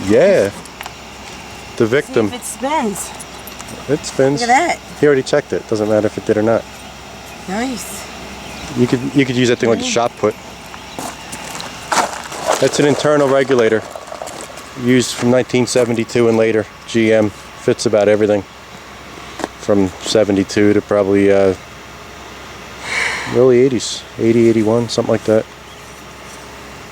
Yeah. The victim. See if it spins. It spins. Look at that. He already checked it. Doesn't matter if it did or not. Nice. You could use that thing like a shot put. That's an internal regulator. Used from 1972 and later. GM. Fits about everything. From 72 to probably early 80s. 80, 81, something like that.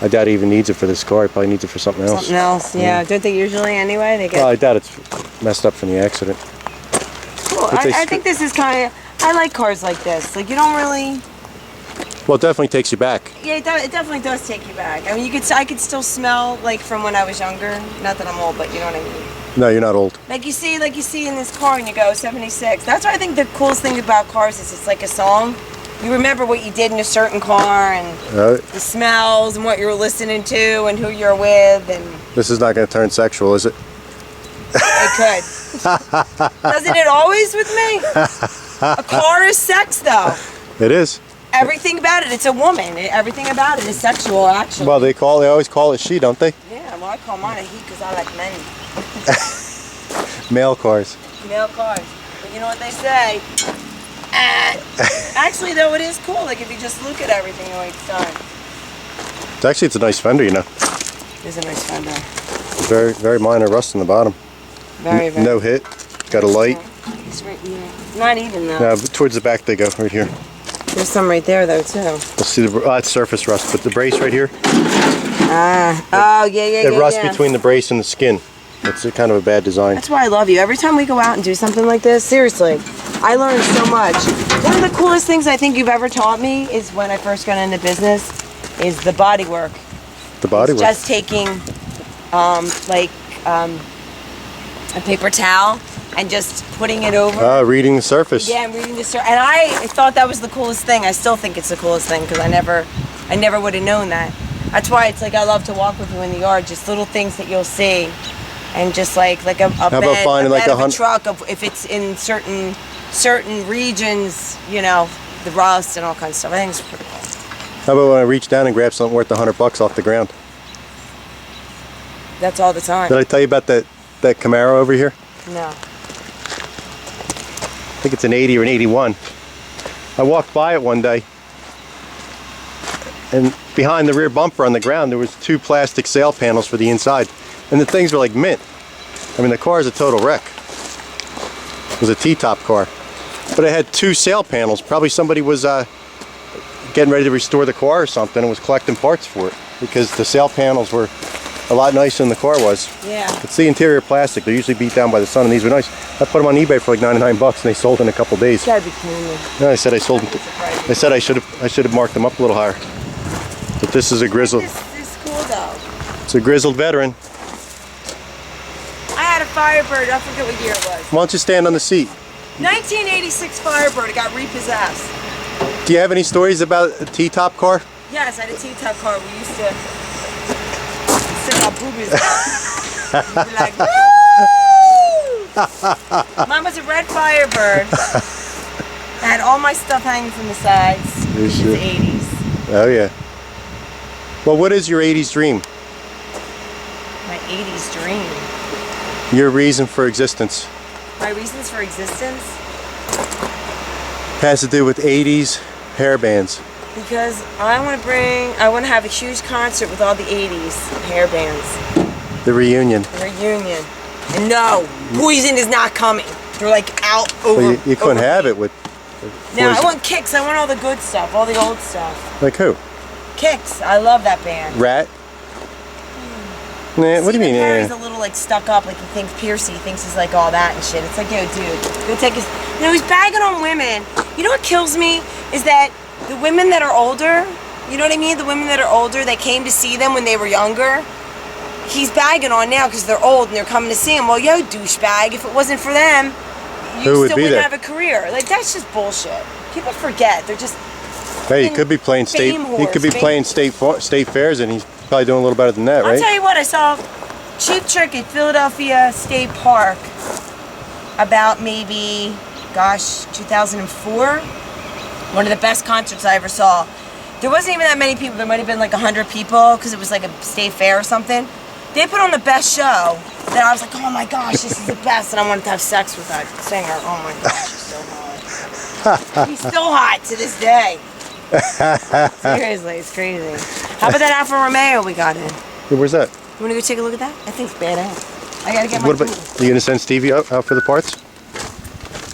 I doubt he even needs it for this car. He probably needs it for something else. Something else, yeah. Don't they usually anyway? They get. Well, I doubt it's messed up from the accident. Cool. I think this is kind of. I like cars like this. Like you don't really. Well, it definitely takes you back. Yeah, it definitely does take you back. I mean, I could still smell like from when I was younger. Not that I'm old, but you know what I mean. No, you're not old. Like you see in this car, and you go 76. That's why I think the coolest thing about cars is it's like a song. You remember what you did in a certain car and the smells and what you were listening to and who you're with and. This is not going to turn sexual, is it? It could. Doesn't it always with me? A car is sex, though. It is. Everything about it. It's a woman. Everything about it is sexual, actually. Well, they always call it she, don't they? Yeah. Well, I call mine a he because I like men. Male cars. Male cars. But you know what they say? Actually, though, it is cool. Like if you just look at everything the way it's done. It's a nice fender, you know. It is a nice fender. Very, very minor rust on the bottom. Very. No hit. Got a light. It's right here. Not even though. No, but towards the back they go, right here. There's some right there though too. We'll see it's surface rust, but the brace right here. Oh yeah. It rusts between the brace and the skin. It's kind of a bad design. That's why I love you. Every time we go out and do something like this, seriously, I learn so much. One of the coolest things I think you've ever taught me is when I first got into business, is the body work. The body work. Just taking, a paper towel and just putting it over. Reading the surface. Yeah, I'm reading the surface. And I thought that was the coolest thing. I still think it's the coolest thing because I never would have known that. That's why it's like I love to walk with you in the yard. Just little things that you'll see, and just like a bed, a truck. If it's in certain regions, you know, the rust and all kinds of stuff. I think it's pretty cool. How about when I reach down and grab something worth $100 off the ground? That's all the time. Did I tell you about that Camaro over here? No. I think it's an 80 or an 81. I walked by it one day, and behind the rear bumper on the ground there was 2 plastic sail panels for the inside, and the things were like mint. I mean, the car is a total wreck. It was a T-top car, but it had 2 sail panels. Probably somebody was getting ready to restore the car or something and was collecting parts for it, because the sail panels were a lot nicer than the car was. Yeah. It's the interior plastic. They're usually beat down by the sun, and these were nice. I put them on eBay for like $99 and they sold in a couple days. You gotta be kidding me. No, I said I sold them. I said I should have marked them up a little higher. But this is a grizzled. This is cool though. It's a grizzled veteran. I had a Firebird. I forget what year it was. Why don't you stand on the seat? 1986 Firebird. It got repossessed. Do you have any stories about a T-top car? Yes, I had a T-top car. We used to sit our boobies out. We'd be like, woo! Mine was a red Firebird. I had all my stuff hanging from the sides. This is the 80s. Oh yeah. Well, what is your 80s dream? My 80s dream. Your reason for existence. My reasons for existence? Has to do with 80s hair bands. Because I want to have a huge concert with all the 80s hair bands. The reunion. The reunion. And no, Poison is not coming. They're like out over. Well, you couldn't have it with. No, I want Kicks. I want all the good stuff, all the old stuff. Like who? Kicks. I love that band. Rat. Nah, what do you mean? Perry's a little like stuck up, like he thinks Piercy thinks he's like all that and shit. It's like, yo, dude, go take his. You know, he's bagging on women. You know what kills me is that the women that are older, you know what I mean? The women that are older, they came to see them when they were younger. He's bagging on now because they're old and they're coming to see him. Well, yo, douchebag, if it wasn't for them, you still wouldn't have a career. Like, that's just bullshit. People forget. They're just. Hey, he could be playing state. He could be playing state fairs, and he's probably doing a little better than that, right? I'll tell you what. I saw Cheap Trick at Philadelphia State Park about maybe, gosh, 2004. One of the best concerts I ever saw. There wasn't even that many people. There might have been like 100 people because it was like a state fair or something. They put on the best show that I was like, oh my gosh, this is the best, and I wanted to have sex with that singer. Oh my gosh, he's so hot. He's still hot to this day. Seriously, it's crazy. How about that Alfa Romeo we got in? Yeah, where's that? You want to go take a look at that? I think it's badass. I gotta get my What about, food. you gonna send Stevie out for the parts?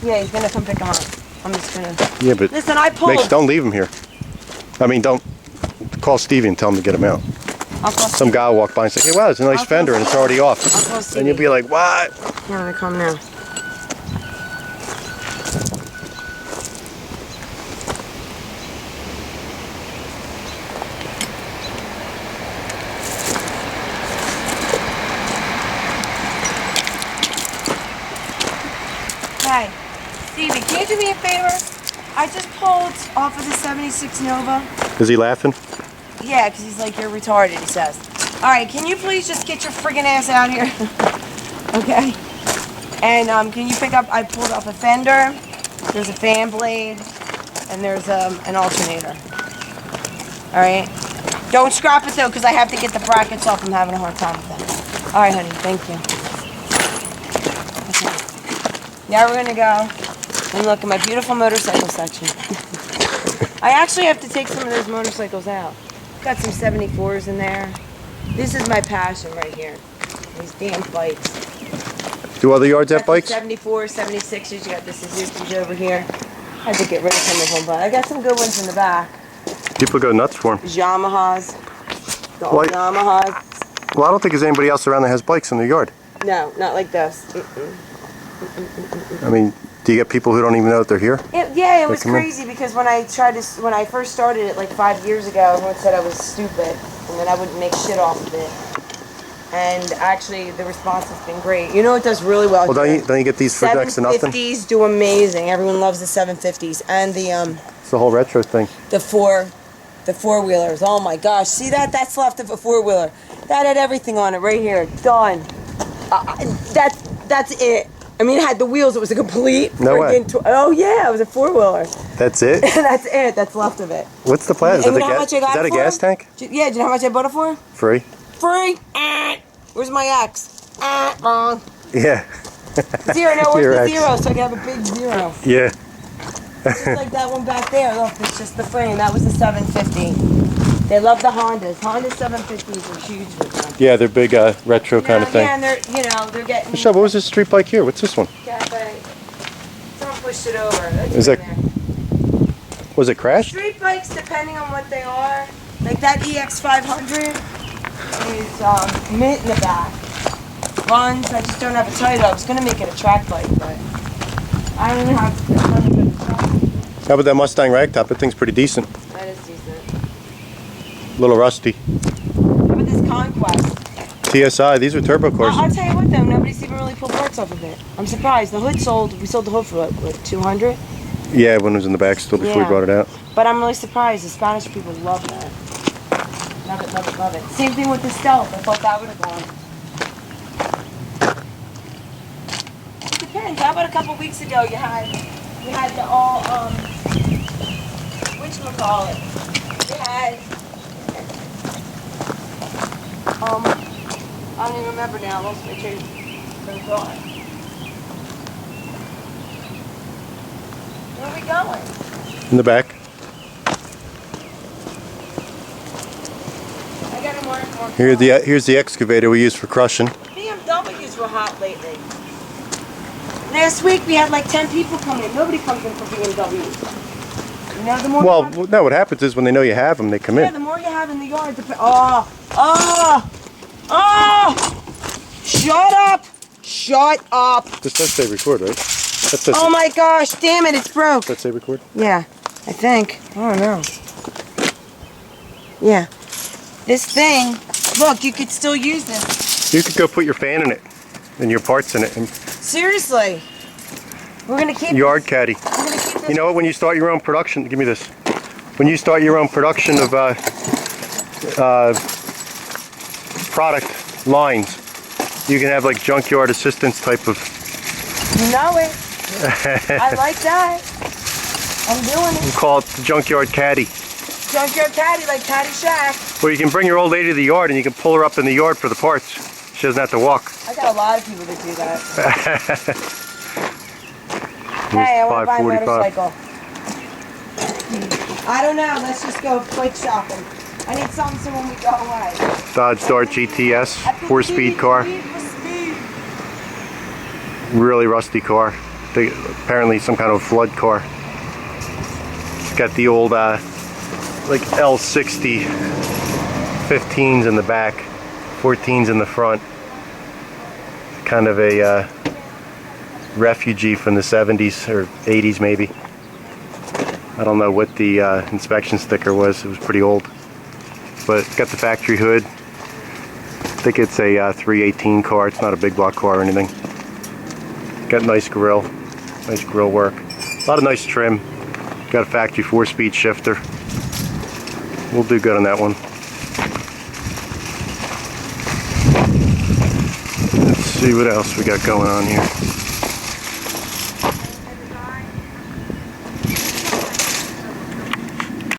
Yeah, he's gonna come pick them up. I'm just gonna... Yeah, but Listen, I pulled... don't leave him here. I mean, don't call Stevie and tell him to get him out. I'll call Some Stevie. guy will walk by and say, hey, wow, it's a nice I'll fender call and it's already off. I'll call Stevie. And you'll be like, what? Yeah, I'm gonna come now. Hey, Stevie, can you do me a favor? I just pulled off of the 76 Nova. Is he laughing? Yeah, because he's like, you're retarded, he says. All right, can you please just get your friggin' ass out here? Okay? And can you pick up, I pulled off a fender, there's a fan blade, and there's an alternator. All right? Don't scrap it though, because I have to get the brackets off. I'm having a hard time with them. All right, honey, thank you. Okay. Now we're gonna go and look at my beautiful motorcycle section. I actually have to take some of those motorcycles out. Got some 74s in there. This is my passion right here. These damn bikes. Do other yards have Got bikes? 74s, 76s. You got the Suzuki's over here. I had to get rid of some of them, but I got some good ones in the back. People go nuts for them. Yamahas. The old Yamahas. Well, I don't think there's anybody else around that has bikes in their yard. No, not like this. I mean, do you get people who don't even know that they're here? Yeah, it was come in? crazy because when I first started it like 5 years ago, everyone said I was stupid and that I wouldn't make shit off of it. And actually, the response has been great. You know what does really well? Well, don't you get these for next to nothing? 750s do amazing. Everyone loves the 750s and It's the whole retro thing. the four-wheelers. Oh my gosh, see that? That's left of a four-wheeler. That had everything on it right here. Done. That's it. I mean, it had the wheels. It was a complete. No way. Oh yeah, it was a four-wheeler. That's it? That's it. That's left of it. What's the plan? Is And that, you know how much I got a it for? gas tank? Yeah, do you know how much I bought it for? Free? Free. Where's my X? Wrong. Yeah. Zero. No, where's Your the X. zero? So I can have a big zero. Yeah. Just like that one back there. Look, it's just the frame. That was the 750. They love the Hondas. Honda 750s are huge with them. Yeah, they're big retro kind of thing. Yeah, and they're getting. Michelle, what was this street bike here? What's this one? Cafe. Someone pushed it over. That's Is in that- there. Was it crashed? Street bikes, depending on what they are, like that EX500 is mint in the back. Runs. I just don't have a title. I was gonna make it a track bike, but I don't know how to run it with a track. How about that Mustang ragtop? That thing's pretty decent. That is decent. A little rusty. How about this Conquest? TSI, these are turbo cars. I'll tell you what though, nobody's even really pulled parts off of it. I'm surprised. The hood we sold the hood for what 200? Yeah, when it was in the back still before we Yeah. brought it out. But I'm really surprised. The Spanish people love that. Love it, love it, love it. Same thing with the Stealth. I thought that would have gone. It depends. How about a couple weeks ago you had the all whatchamacallit? You had I don't even remember now. I lost my train of thought. Where are we going? In the back. I gotta more. Here's the excavator we use for crushing. BMWs were hot lately. Last week we had like 10 people come in. Nobody comes in for BMWs. You know, the more Well, you have, no, what happens is when they know you have them, they come yeah, in. the more you have in the yard, shut up! Shut up! This does say record, right? That says, Oh my gosh, damn it, it's broke. does that say record? Yeah, I think. I don't know. Yeah. This thing, look, you could still use this. You could go put your fan in it and your parts in it. And Seriously. We're gonna keep yard caddy. We're gonna keep this. You know what? When you start your own production, give me this. When you start your own production of product lines, you can have like junkyard assistance type of. You know it. I like that. I'm doing We it. call it the junkyard caddy. Junkyard caddy, like Caddy Shack. Where you can bring your old lady to the yard and you can pull her up in the yard for the parts. She doesn't have to walk. I got a lot of people that do that. Hey, I want to buy a 545. motorcycle. I don't know. Let's just go quick shopping. I need something so when we go away. Dodge Dart GTS, 4-speed car. Really rusty car. Apparently some kind of flood car. It's got the old like L60 15s in the back, 14s in the front. Kind of a refugee from the 70s or 80s maybe. I don't know what the inspection sticker was. It was pretty old. But it's got the factory hood. I think it's a 318 car. It's not a big block car or anything. Got nice grill work. A lot of nice trim. Got a factory 4-speed shifter. We'll do good on that one. Let's see what else we got going on here.